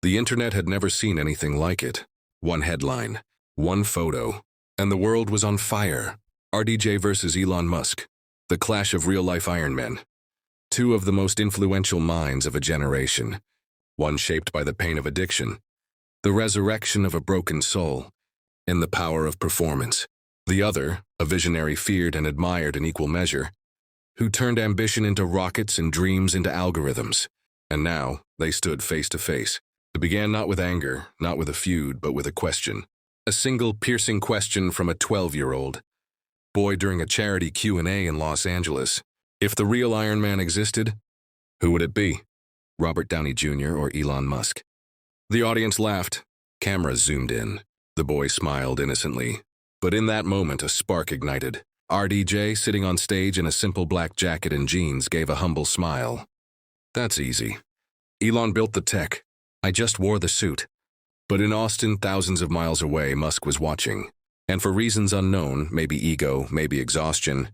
The internet had never seen anything like it. One headline, one photo, and the world was on fire. RDJ versus Elon Musk, the clash of real-life Iron Men. Two of the most influential minds of a generation, one shaped by the pain of addiction, the resurrection of a broken soul, and the power of performance. The other, a visionary feared and admired in equal measure, who turned ambition into rockets and dreams into algorithms. And now, they stood face to face. It began not with anger, not with a feud, but with a question. A single piercing question from a 12-year-old boy during a charity Q&A in Los Angeles. If the real Iron Man existed, who would it be? Robert Downey Jr. or Elon Musk? The audience laughed. Cameras zoomed in. The boy smiled innocently. But in that moment, a spark ignited. RDJ, sitting on stage in a simple black jacket and jeans, gave a humble smile. That's easy. Elon built the tech. I just wore the suit. But in Austin, thousands of miles away, Musk was watching. And for reasons unknown, maybe ego, maybe exhaustion,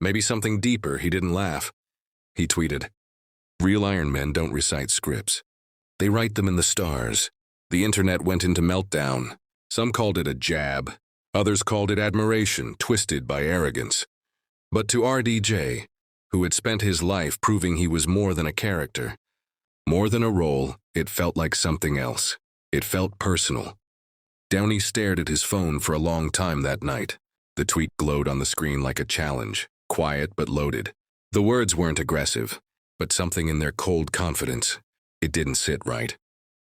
maybe something deeper, he didn't laugh. He tweeted, "Real Iron Men don't recite scripts. They write them in the stars." The internet went into meltdown. Some called it a jab. Others called it admiration, twisted by arrogance. But to RDJ, who had spent his life proving he was more than a character, more than a role, it felt like something else. It felt personal. Downey stared at his phone for a long time that night. The tweet glowed on the screen like a challenge, quiet but loaded. The words weren't aggressive, but something in their cold confidence. It didn't sit right.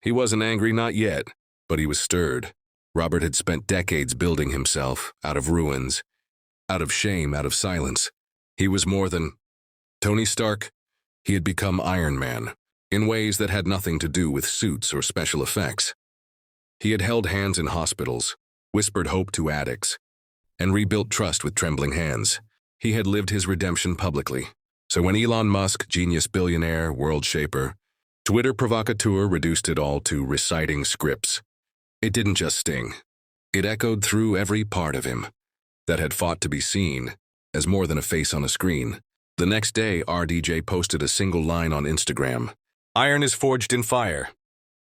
He wasn't angry, not yet, but he was stirred. Robert had spent decades building himself, out of ruins, out of shame, out of silence. He was more than Tony Stark. He had become Iron Man, in ways that had nothing to do with suits or special effects. He had held hands in hospitals, whispered hope to addicts, and rebuilt trust with trembling hands. He had lived his redemption publicly. So when Elon Musk, genius billionaire, world shaper, Twitter provocateur, reduced it all to reciting scripts, it didn't just sting. It echoed through every part of him that had fought to be seen as more than a face on a screen. The next day, RDJ posted a single line on Instagram. "Iron is forged in fire."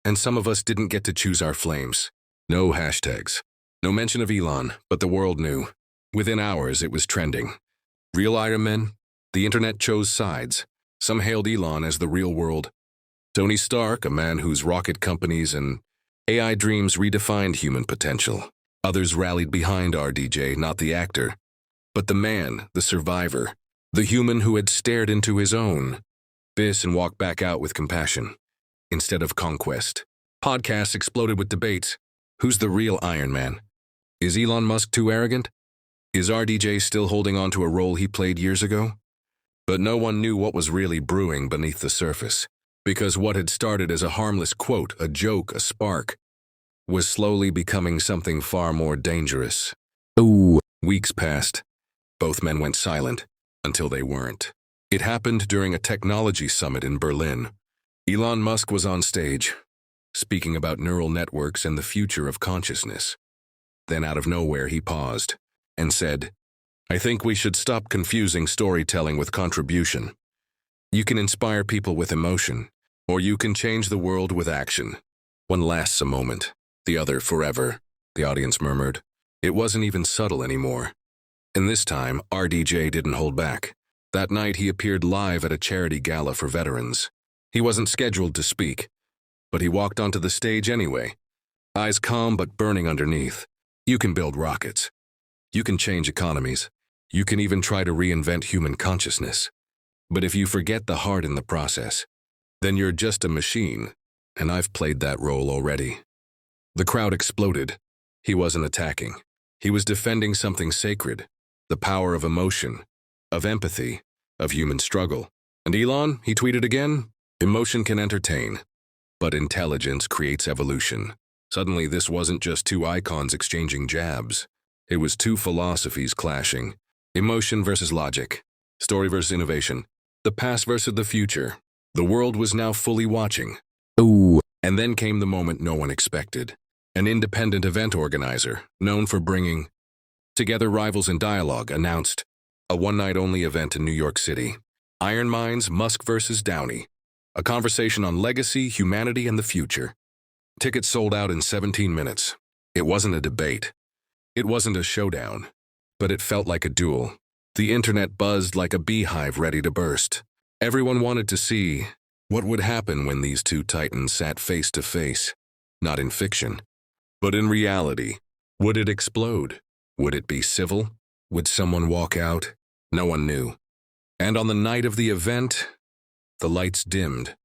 And some of us didn't get to choose our flames. No hashtags. No mention of Elon, but the world knew. Within hours, it was trending. Real Iron Men? The internet chose sides. Some hailed Elon as the real world. Tony Stark, a man whose rocket companies and AI dreams redefined human potential. Others rallied behind RDJ, not the actor, but the man, the survivor, the human who had stared into his own abyss and walked back out with compassion instead of conquest. Podcasts exploded with debates. Who's the real Iron Man? Is Elon Musk too arrogant? Is RDJ still holding on to a role he played years ago? But no one knew what was really brewing beneath the surface, because what had started as a harmless quote, a joke, a spark, was slowly becoming something far more dangerous. Weeks passed. Both men went silent, until they weren't. It happened during a technology summit in Berlin. Elon Musk was on stage, speaking about neural networks and the future of consciousness. Then out of nowhere he paused and said, "I think we should stop confusing storytelling with contribution. You can inspire people with emotion, or you can change the world with action. One lasts a moment, the other forever," the audience murmured. It wasn't even subtle anymore. And this time, RDJ didn't hold back. That night he appeared live at a charity gala for veterans. He wasn't scheduled to speak, but he walked onto the stage anyway, eyes calm but burning underneath. You can build rockets. You can change economies. You can even try to reinvent human consciousness. But if you forget the heart in the process, then you're just a machine, and I've played that role already. The crowd exploded. He wasn't attacking. He was defending something sacred, the power of emotion, of empathy, of human struggle. And Elon, he tweeted again, "Emotion can entertain, but intelligence creates evolution." Suddenly, this wasn't just two icons exchanging jabs. It was two philosophies clashing. Emotion versus logic. Story versus innovation. The past versus the future. The world was now fully watching. And then came the moment no one expected. An independent event organizer, known for bringing together rivals in dialogue, announced a one-night-only event in New York City. Iron Minds, Musk versus Downey. A conversation on legacy, humanity, and the future. Tickets sold out in 17 minutes. It wasn't a debate. It wasn't a showdown. But it felt like a duel. The internet buzzed like a beehive ready to burst. Everyone wanted to see what would happen when these two titans sat face to face. Not in fiction, but in reality. Would it explode? Would it be civil? Would someone walk out? No one knew. And on the night of the event, the lights dimmed.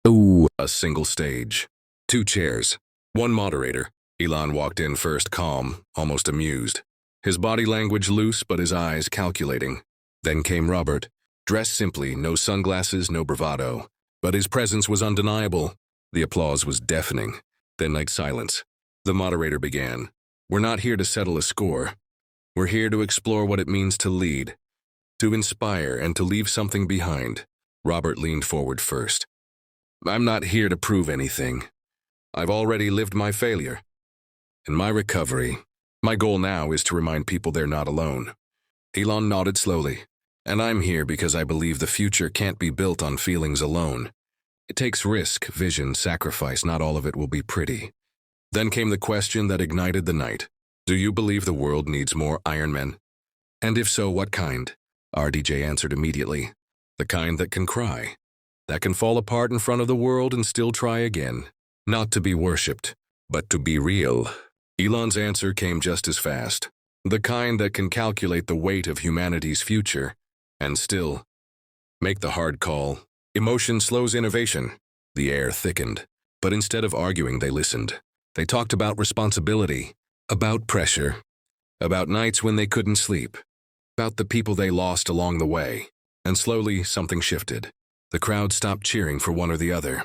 Ooh, a single stage. 2 chairs. 1 moderator. Elon walked in first, calm, almost amused. His body language loose, but his eyes calculating. Then came Robert, dressed simply, no sunglasses, no bravado. But his presence was undeniable. The applause was deafening. Then like silence. The moderator began. We're not here to settle a score. We're here to explore what it means to lead, to inspire, and to leave something behind. Robert leaned forward first. I'm not here to prove anything. I've already lived my failure. In my recovery, my goal now is to remind people they're not alone. Elon nodded slowly. And I'm here because I believe the future can't be built on feelings alone. It takes risk, vision, sacrifice. Not all of it will be pretty. Then came the question that ignited the night. Do you believe the world needs more Iron Men? And if so, what kind? RDJ answered immediately. The kind that can cry. That can fall apart in front of the world and still try again. Not to be worshipped, but to be real. Elon's answer came just as fast. The kind that can calculate the weight of humanity's future and still make the hard call. Emotion slows innovation. The air thickened. But instead of arguing, they listened. They talked about responsibility, about pressure, about nights when they couldn't sleep, about the people they lost along the way. And slowly, something shifted. The crowd stopped cheering for one or the other.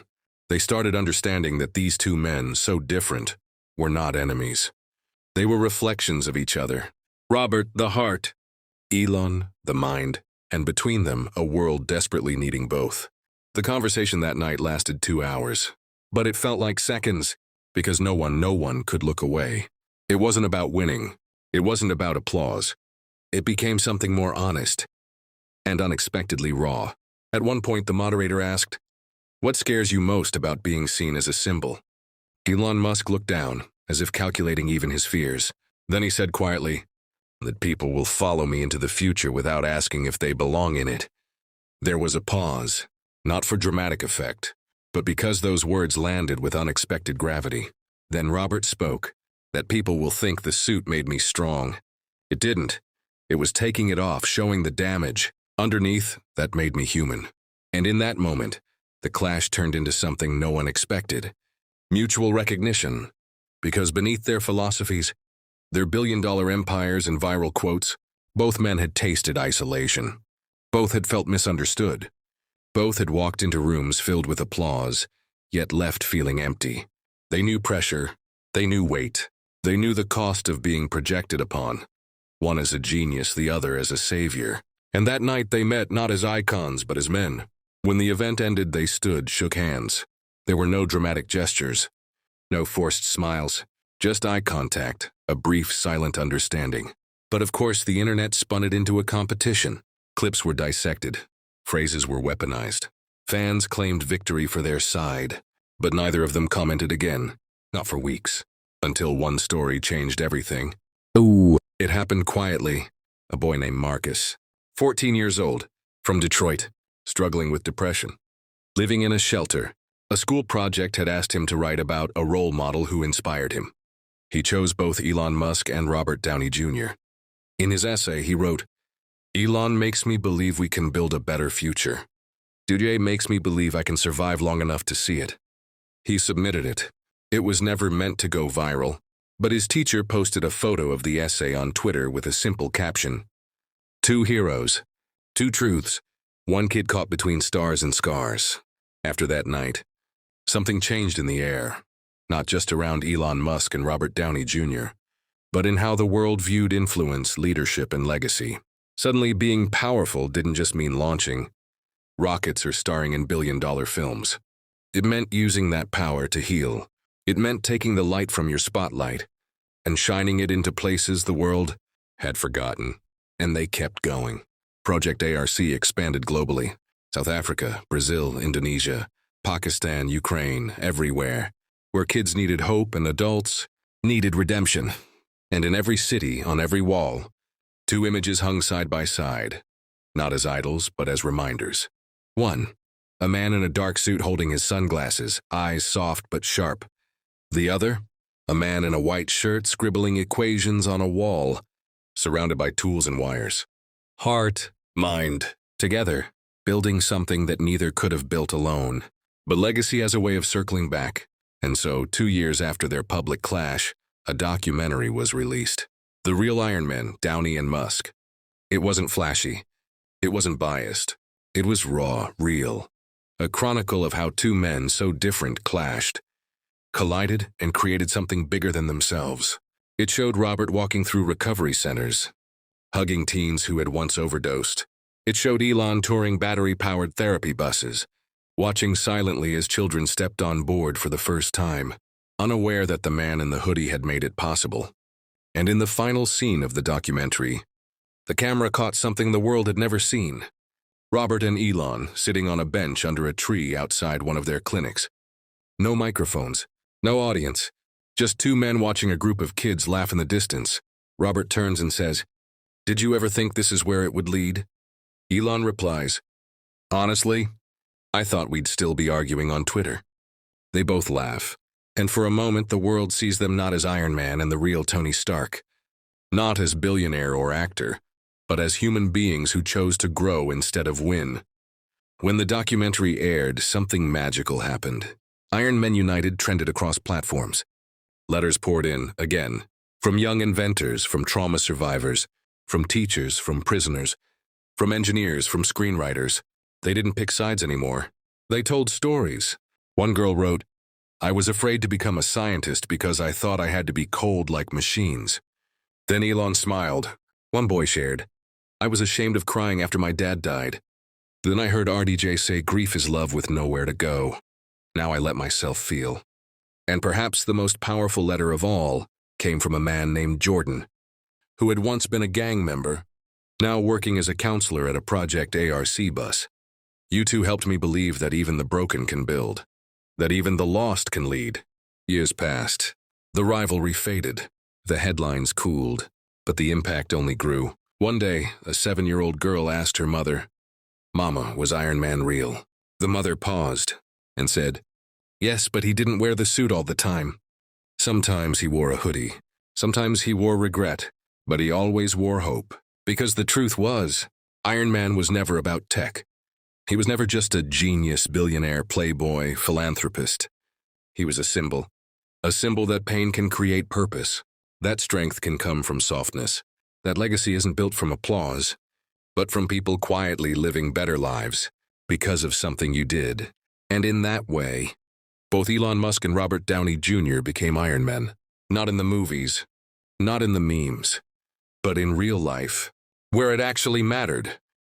They started understanding that these two men, so different, were not enemies. They were reflections of each other. Robert, the heart. Elon, the mind. And between them, a world desperately needing both. The conversation that night lasted 2 hours. But it felt like seconds, because no one could look away. It wasn't about winning. It wasn't about applause. It became something more honest and unexpectedly raw. At one point, the moderator asked, "What scares you most about being seen as a symbol?" Elon Musk looked down, as if calculating even his fears. Then he said quietly, "That people will follow me into the future without asking if they belong in it." There was a pause, not for dramatic effect, but because those words landed with unexpected gravity. Then Robert spoke, "That people will think the suit made me strong." It didn't. It was taking it off, showing the damage. Underneath, that made me human. And in that moment, the clash turned into something no one expected. Mutual recognition. Because beneath their philosophies, their billion-dollar empires and viral quotes, both men had tasted isolation. Both had felt misunderstood. Both had walked into rooms filled with applause, yet left feeling empty. They knew pressure. They knew weight. They knew the cost of being projected upon. One as a genius, the other as a savior. And that night they met not as icons, but as men. When the event ended, they stood, shook hands. There were no dramatic gestures, no forced smiles, just eye contact, a brief, silent understanding. But of course, the internet spun it into a competition. Clips were dissected. Phrases were weaponized. Fans claimed victory for their side, but neither of them commented again, not for weeks, until one story changed everything. Ooh. It happened quietly. A boy named Marcus, 14 years old, from Detroit, struggling with depression. Living in a shelter, a school project had asked him to write about a role model who inspired him. He chose both Elon Musk and Robert Downey Jr. In his essay, he wrote, "Elon makes me believe we can build a better future. DJ makes me believe I can survive long enough to see it." He submitted it. It was never meant to go viral, but his teacher posted a photo of the essay on Twitter with a simple caption, "Two heroes, two truths, one kid caught between stars and scars." After that night, something changed in the air, not just around Elon Musk and Robert Downey Jr., but in how the world viewed influence, leadership, and legacy. Suddenly, being powerful didn't just mean launching rockets or starring in billion-dollar films. It meant using that power to heal. It meant taking the light from your spotlight and shining it into places the world had forgotten. And they kept going. Project ARC expanded globally. South Africa, Brazil, Indonesia, Pakistan, Ukraine, everywhere. where kids needed hope and adults needed redemption. And in every city, on every wall, two images hung side by side, not as idols, but as reminders. One, a man in a dark suit holding his sunglasses, eyes soft but sharp. The other, a man in a white shirt scribbling equations on a wall, surrounded by tools and wires. Heart, mind, together, building something that neither could have built alone. But legacy has a way of circling back, and so 2 years after their public clash, a documentary was released. The Real Iron Men, Downey and Musk. It wasn't flashy. It wasn't biased. It was raw, real. A chronicle of how two men so different clashed, collided, and created something bigger than themselves. It showed Robert walking through recovery centers, hugging teens who had once overdosed. It showed Elon touring battery-powered therapy buses, watching silently as children stepped on board for the first time, unaware that the man in the hoodie had made it possible. And in the final scene of the documentary, the camera caught something the world had never seen. Robert and Elon sitting on a bench under a tree outside one of their clinics. No microphones, no audience, just two men watching a group of kids laugh in the distance. Robert turns and says, "Did you ever think this is where it would lead?" Elon replies, "Honestly, I thought we'd still be arguing on Twitter." They both laugh, and for a moment the world sees them not as Iron Man and the real Tony Stark, not as billionaire or actor, but as human beings who chose to grow instead of win. When the documentary aired, something magical happened. Iron Men United trended across platforms. Letters poured in, again, from young inventors, from trauma survivors, from teachers, from prisoners, from engineers, from screenwriters. They didn't pick sides anymore. They told stories. One girl wrote, "I was afraid to become a scientist because I thought I had to be cold like machines." Then Elon smiled. One boy shared, "I was ashamed of crying after my dad died. Then I heard RDJ say grief is love with nowhere to go. Now I let myself feel." And perhaps the most powerful letter of all came from a man named Jordan, who had once been a gang member, now working as a counselor at a Project ARC bus. "You two helped me believe that even the broken can build, that even the lost can lead." Years passed. The rivalry faded. The headlines cooled, but the impact only grew. One day, a 7-year-old girl asked her mother, "Mama, was Iron Man real?" The mother paused and said, "Yes, but he didn't wear the suit all the time. Sometimes he wore a hoodie. Sometimes he wore regret, but he always wore hope." Because the truth was, Iron Man was never about tech. He was never just a genius, billionaire, playboy, philanthropist. He was a symbol that pain can create purpose, that strength can come from softness, that legacy isn't built from applause, but from people quietly living better lives because of something you did. And in that way, both Elon Musk and Robert Downey Jr. became Iron Men, not in the movies, not in the memes, but in real life, where it actually mattered.